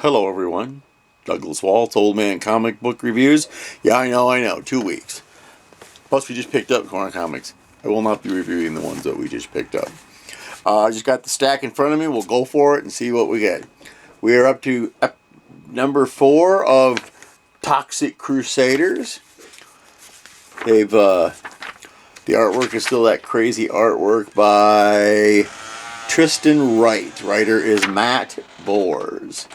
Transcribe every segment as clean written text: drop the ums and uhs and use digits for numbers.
Hello, everyone. Douglas Waltz, Old Man Comic Book Reviews. Yeah, I know. 2 weeks. Plus, we just picked up Corner Comics. I will not be reviewing the ones that we just picked up. I just got the stack in front of me. We'll go for it and see what we get. We are up to number 4 of Toxic Crusaders. The artwork is still that crazy artwork by Tristan Wright. Writer is Matt Bors.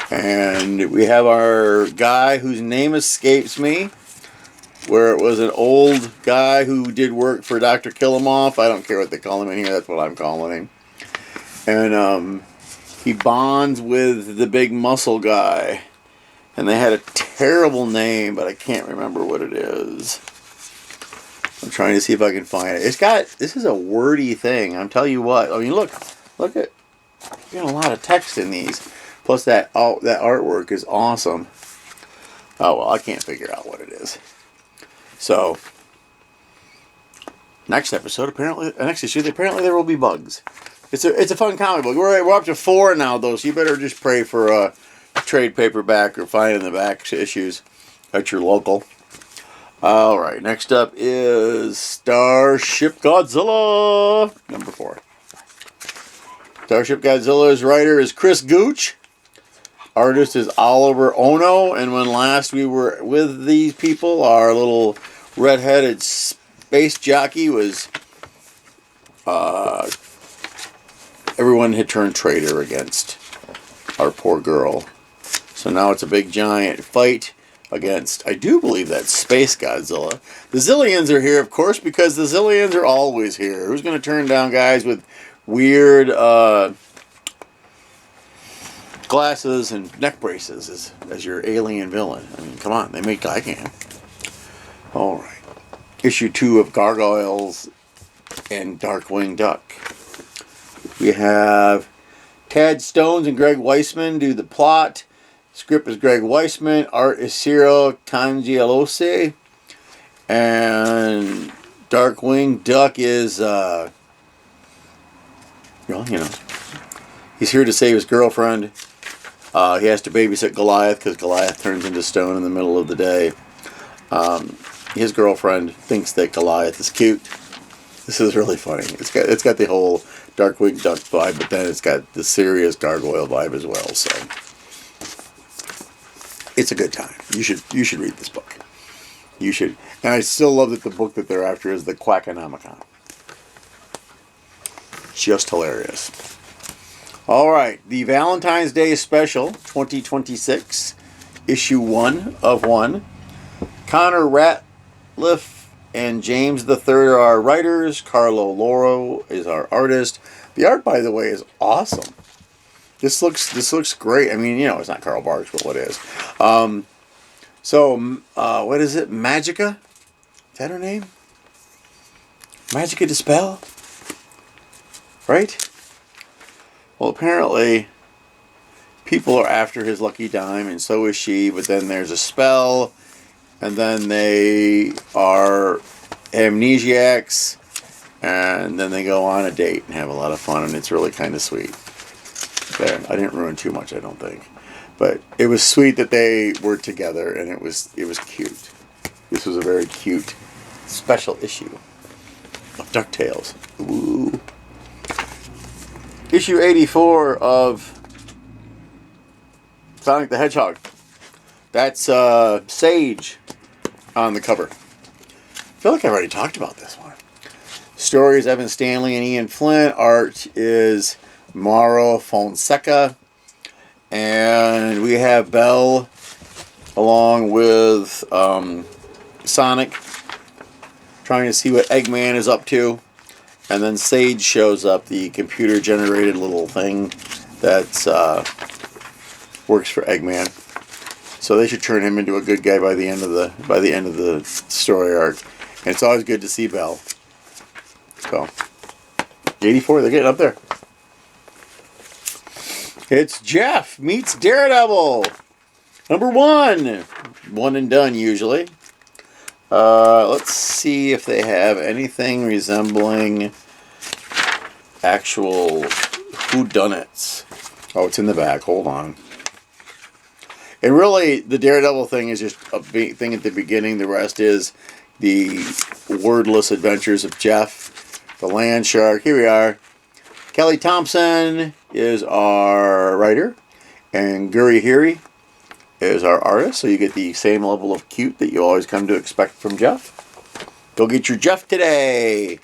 And we have our guy whose name escapes me, where it was an old guy who did work for Dr. Killamoff. I don't care what they call him in here, that's what I'm calling him. And he bonds with the big muscle guy. And they had a terrible name, but I can't remember what it is. I'm trying to see if I can find it. This is a wordy thing, I'll tell you what. I mean, look at, you got a lot of text in these. Plus that artwork is awesome. Oh well, I can't figure out what it is. So next issue, apparently there will be bugs. It's a fun comic book. We're up to 4 now though, so you better just pray for a trade paperback or finding the back issues at your local. All right, next up is Starship Godzilla number 4. Starship Godzilla's writer is Chris Gooch. Artist is Oliver Ono, and when last we were with these people, our little red-headed space jockey was, everyone had turned traitor against our poor girl. So now it's a big giant fight against, I do believe that's Space Godzilla. The Zillions are here, of course, because the Zillions are always here. Who's going to turn down guys with weird, glasses and neck braces as your alien villain? I mean, come on, they make Gigan. All right. Issue 2 of Gargoyles and Darkwing Duck. We have Tad Stones and Greg Weisman do the plot. Script is Greg Weisman. Art is Ciro Cangialose. And Darkwing Duck is, he's here to save his girlfriend. He has to babysit Goliath because Goliath turns into stone in the middle of the day. His girlfriend thinks that Goliath is cute. This is really funny. It's got the whole Darkwing Duck vibe, but then it's got the serious gargoyle vibe as well. So it's a good time. You should read this book. You should. And I still love that the book that they're after is the Quackonomicon. Just hilarious. All right, the Valentine's Day Special 2026, issue 1 of 1. Connor Ratliff and James III are our writers. Carlo Loro is our artist. The art, by the way, is awesome. This looks great. I mean, it's not Carl Barks, but what is? What is it? Magica? Is that her name? Magica Dispel? Right? Well, apparently, people are after his lucky dime, and so is she, but then there's a spell, and then they are amnesiacs, and then they go on a date and have a lot of fun, and it's really kind of sweet. There, I didn't ruin too much, I don't think. But it was sweet that they were together, and it was cute. This was a very cute special issue of DuckTales. Ooh. Issue 84 of Sonic the Hedgehog. That's Sage on the cover. I feel like I've already talked about this one. Story is Evan Stanley and Ian Flynn. Art is Mauro Fonseca. And we have Belle along with Sonic trying to see what Eggman is up to. And then Sage shows up, the computer-generated little thing that works for Eggman. So they should turn him into a good guy by the end of the story arc. And it's always good to see Belle. So 84, they're getting up there. It's Jeff meets Daredevil, number 1. One and done usually. Let's see if they have anything resembling actual whodunits. Oh, it's in the back. Hold on. And really, the Daredevil thing is just a big thing at the beginning. The rest is the wordless adventures of Jeff, the land shark. Here we are. Kelly Thompson is our writer, and Guri Hiri is our artist. So you get the same level of cute that you always come to expect from Jeff. Go get your Jeff today.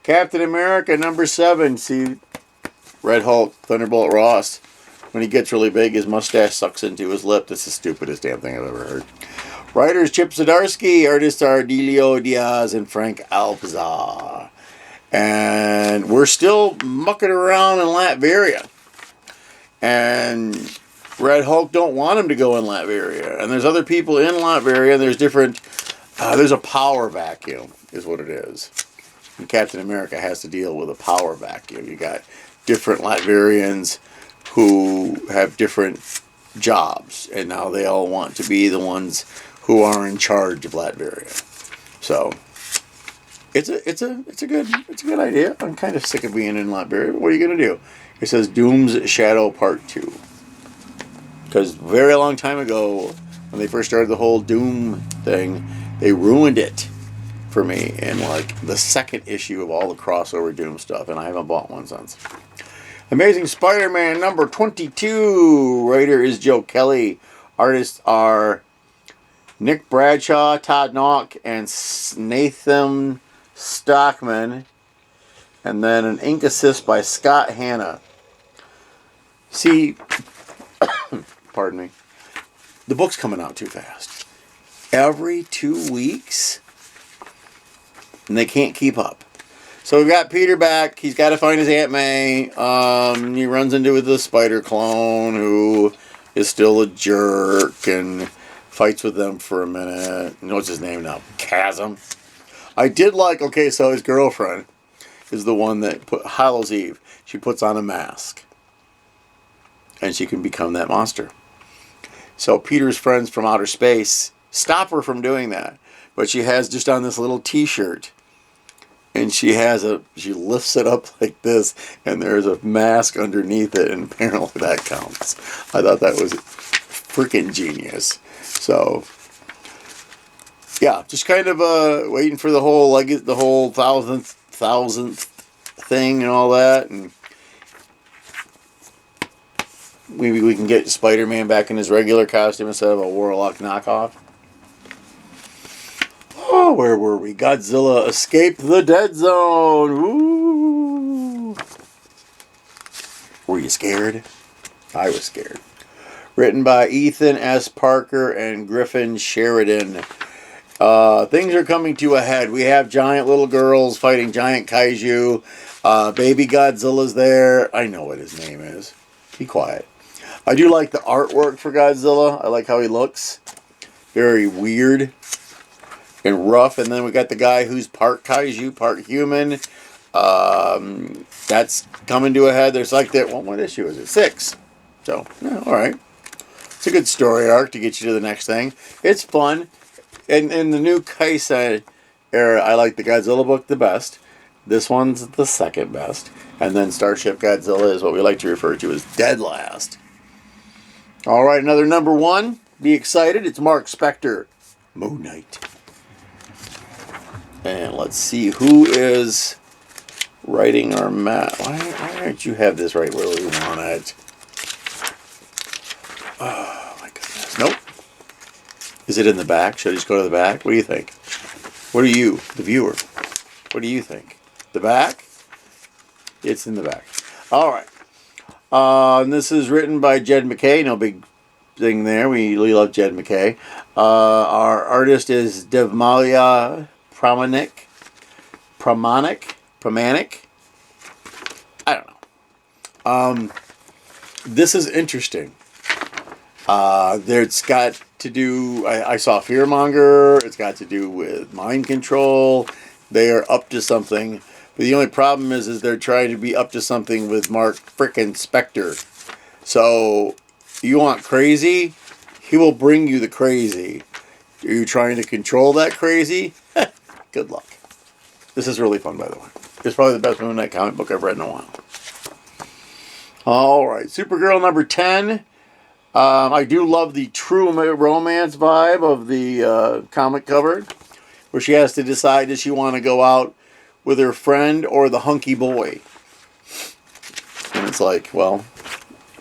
Captain America #7. See, Red Hulk, Thunderbolt Ross. When he gets really big, his mustache sucks into his lip. That's the stupidest damn thing I've ever heard. Writers Chip Zdarsky. Artists are Delio Diaz and Frank Alpizar. And we're still mucking around in Latveria. And Red Hulk don't want him to go in Latveria. And there's other people in Latveria. And there's different... there's a power vacuum, is what it is. And Captain America has to deal with a power vacuum. You got different Latvians who have different jobs, and now they all want to be the ones who are in charge of Latveria. So it's a good idea. I'm kind of sick of being in Latveria, but what are you gonna do? It says Doom's Shadow Part 2. Because a very long time ago, when they first started the whole Doom thing, they ruined it for me in like the second issue of all the crossover Doom stuff, and I haven't bought one since. Amazing Spider-Man #22. Writer is Joe Kelly. Artists are Nick Bradshaw, Todd Nauck, and Nathan Stockman. And then an ink assist by Scott Hanna. See, pardon me, the book's coming out too fast. Every 2 weeks, and they can't keep up. So we've got Peter back. He's got to find his Aunt May. He runs into the spider clone who is still a jerk and fights with them for a minute. What's his name now? Chasm. I did like, okay, so his girlfriend is the one that Hallows Eve. She puts on a mask. And she can become that monster. So Peter's friends from outer space stop her from doing that. But she has just on this little t-shirt. And she lifts it up like this, and there's a mask underneath it, and apparently that counts. I thought that was freaking genius. So, yeah, just kind of waiting for the whole thousandth thing and all that, and maybe we can get Spider-Man back in his regular costume instead of a Warlock knockoff. Oh, where were we? Godzilla escaped the dead zone. Ooh. Were you scared? I was scared. Written by Ethan S. Parker and Griffin Sheridan. Things are coming to a head. We have giant little girls fighting giant kaiju. Baby Godzilla's there. I know what his name is. Be quiet. I do like the artwork for Godzilla. I like how he looks. Very weird and rough. And then we got the guy who's part kaiju, part human. That's coming to a head. There's like that. What issue is it? 6. So, yeah, all right. It's a good story arc to get you to the next thing. It's fun. And in the new Kaisei era, I like the Godzilla book the best. This one's the second best. And then Starship Godzilla is what we like to refer to as dead last. All right, another #1. Be excited. It's Mark Spector, Moon Knight. And let's see who is writing our map. Why don't you have this right where we want it? Oh, my goodness. Nope. Is it in the back? Should I just go to the back? What do you think? What are you, the viewer? What do you think? The back? It's in the back. All right. And this is written by Jed MacKay. No big thing there. We really love Jed MacKay. Our artist is Devmalia Pramanik. I don't know. This is interesting. It's got to do... I saw Fearmonger. It's got to do with mind control. They are up to something. But the only problem is they're trying to be up to something with Mark frickin' Spector. So, you want crazy? He will bring you the crazy. Are you trying to control that crazy? Good luck. This is really fun, by the way. It's probably the best Moon Knight comic book I've read in a while. Alright, Supergirl #10. I do love the true romance vibe of the comic cover, where she has to decide, does she want to go out with her friend or the hunky boy? And it's like, well,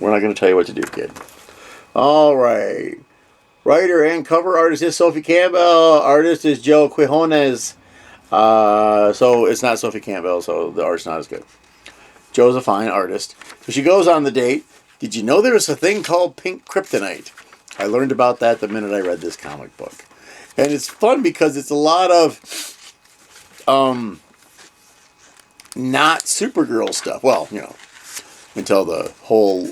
we're not going to tell you what to do, kid. All right. Writer and cover artist is Sophie Campbell. Artist is Joe Quijones. So it's not Sophie Campbell, so the art's not as good. Joe's a fine artist. So she goes on the date. Did you know there was a thing called pink kryptonite? I learned about that the minute I read this comic book. And it's fun because it's a lot of not Supergirl stuff. Well, you know, until the whole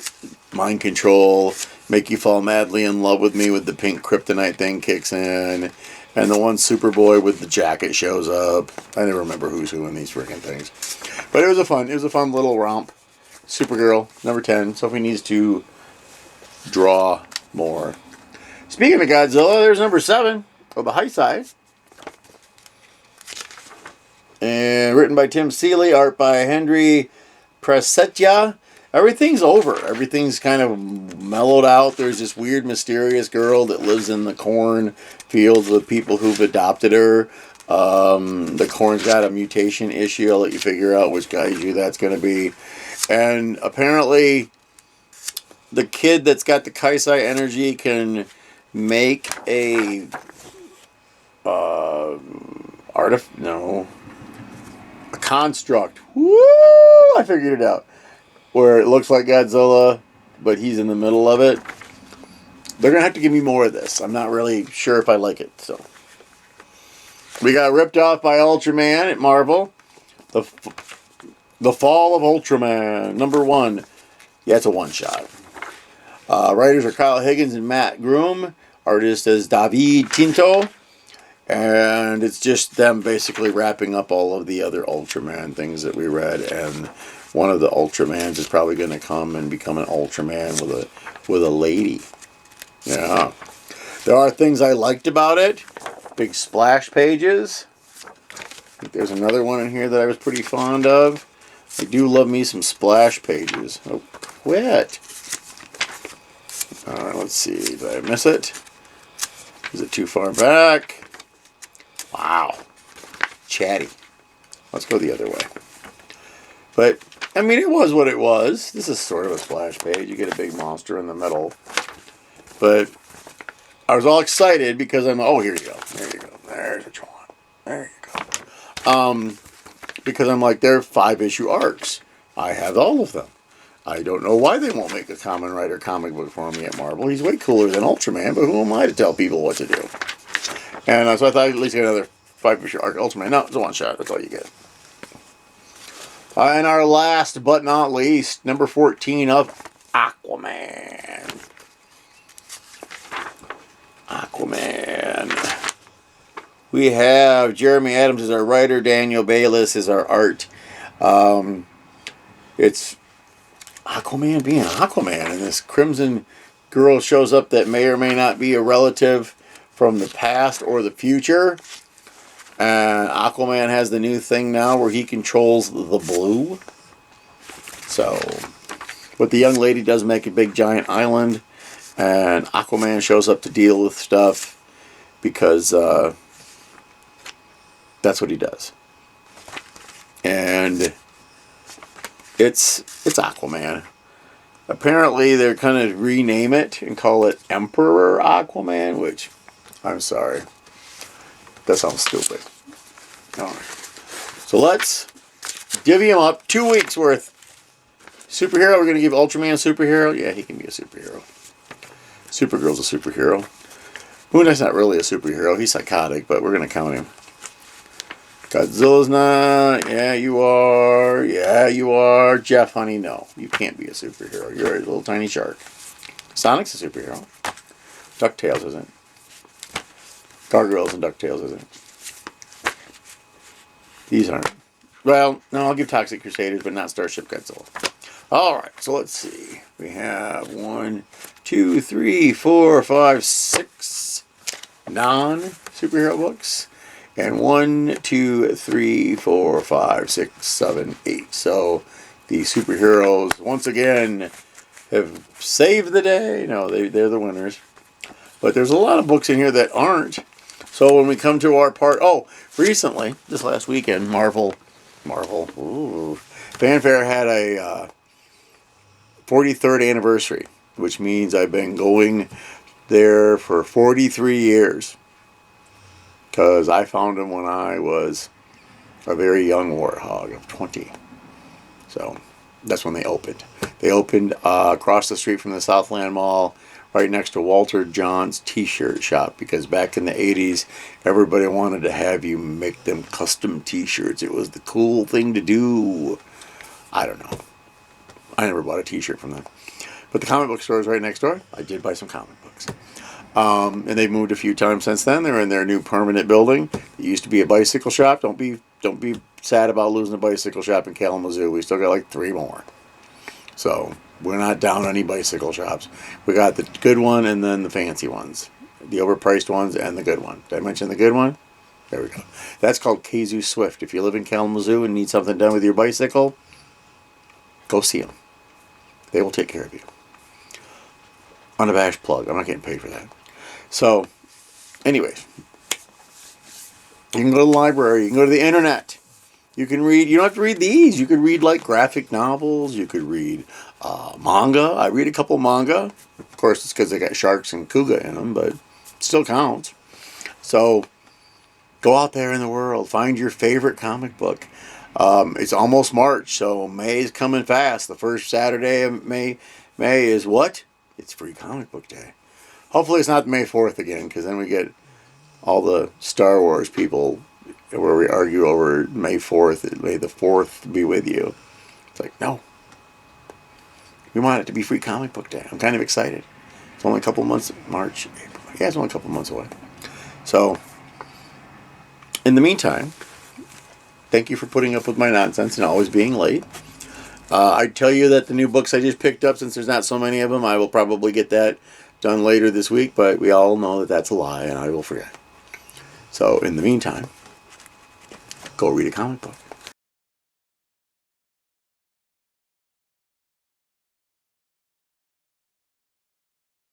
mind control, make you fall madly in love with me with the pink kryptonite thing kicks in. And the one Superboy with the jacket shows up. I never remember who's who in these freaking things. But it was a fun little romp. Supergirl, number 10. Sophie needs to draw more. Speaking of Godzilla, there's number 7 of the high side. And written by Tim Seeley, art by Henry Prasetya. Everything's over. Everything's kind of mellowed out. There's this weird, mysterious girl that lives in the corn fields with people who've adopted her. The corn's got a mutation issue. I'll let you figure out which kaiju that's going to be. And apparently, the kid that's got the Kaisai energy can make a a construct. Woo! I figured it out. Where it looks like Godzilla, but he's in the middle of it. They're gonna have to give me more of this. I'm not really sure if I like it. So we got ripped off by Ultraman at Marvel. The Fall of Ultraman, number 1. Yeah, it's a one-shot. Writers are Kyle Higgins and Matt Groom. Artist is David Tinto. And it's just them basically wrapping up all of the other Ultraman things that we read. And one of the Ultramans is probably going to come and become an Ultraman with a lady. Yeah. There are things I liked about it. Big splash pages. I think there's another one in here that I was pretty fond of. I do love me some splash pages. Oh, quit. Alright, let's see. Did I miss it? Is it too far back? Wow. Chatty. Let's go the other way. But, I mean, it was what it was. This is sort of a splash page. You get a big monster in the middle. But I was all excited because I'm, oh, here you go. There you go. There's what you want. There you go. Because I'm like, they're 5-issue arcs. I have all of them. I don't know why they won't make a Kamen Rider comic book for me at Marvel. He's way cooler than Ultraman, but who am I to tell people what to do? And so I thought I'd at least get another 5-issue arc Ultraman. No, it's a one-shot. That's all you get. And our last but not least, number 14 of Aquaman. Aquaman. We have Jeremy Adams as our writer, Daniel Bayliss is our art. It's Aquaman being Aquaman, and this Crimson girl shows up that may or may not be a relative from the past or the future. And Aquaman has the new thing now where he controls the blue. So, but the young lady does make a big giant island, and Aquaman shows up to deal with stuff because that's what he does. And it's Aquaman. Apparently they're going to rename it and call it Emperor Aquaman, which, I'm sorry, that sounds stupid. Alright. So let's divvy him up. 2 weeks worth. Superhero, we're going to give Ultraman a superhero. Yeah, he can be a superhero. Supergirl's a superhero. Moon Knight's not really a superhero. He's psychotic, but we're going to count him. Godzilla's not. Yeah, you are. Yeah, you are. Jeff, honey, no. You can't be a superhero. You're a little tiny shark. Sonic's a superhero. DuckTales isn't. Gargoyles and DuckTales isn't. These aren't. Well, no, I'll give Toxic Crusaders, but not Starship Godzilla. Alright, so let's see. We have 1, 2, 3, 4, 5, 6 non-superhero books. And 1, 2, 3, 4, 5, 6, 7, 8. So the superheroes, once again, have saved the day. No, they're the winners. But there's a lot of books in here that aren't. So when we come to our part, recently, this last weekend, Marvel, Fanfare had a 43rd anniversary, which means I've been going there for 43 years. Because I found them when I was a very young warthog of 20. So that's when they opened. They opened across the street from the Southland Mall, right next to Walter John's t-shirt shop, because back in the 80s, everybody wanted to have you make them custom t-shirts. It was the cool thing to do. I don't know. I never bought a t-shirt from them. But the comic book store is right next door. I did buy some comic books. And they've moved a few times since then. They're in their new permanent building. It used to be a bicycle shop. Don't be sad about losing a bicycle shop in Kalamazoo. We still got like 3 more. So we're not down any bicycle shops. We got the good one and then the fancy ones. The overpriced ones and the good one. Did I mention the good one? There we go. That's called Kazoo Swift. If you live in Kalamazoo and need something done with your bicycle, go see them. They will take care of you. Unabashed plug. I'm not getting paid for that. So, anyways, you can go to the library. You can go to the internet. You can read. You don't have to read these. You could read like graphic novels. You could read manga. I read a couple manga. Of course, it's because they got sharks and kuga in them, but it still counts. So, go out there in the world. Find your favorite comic book. It's almost March, so May is coming fast. The first Saturday of May is what? It's Free Comic Book Day. Hopefully it's not May 4th again, because then we get all the Star Wars people where we argue over May 4th. May the 4th be with you. It's like, no. We want it to be Free Comic Book Day. I'm kind of excited. It's only a couple months, March, April. Yeah, it's only a couple months away. So, in the meantime, thank you for putting up with my nonsense and always being late. I tell you that the new books I just picked up, since there's not so many of them, I will probably get that done later this week, but we all know that that's a lie and I will forget. So in the meantime, go read a comic book.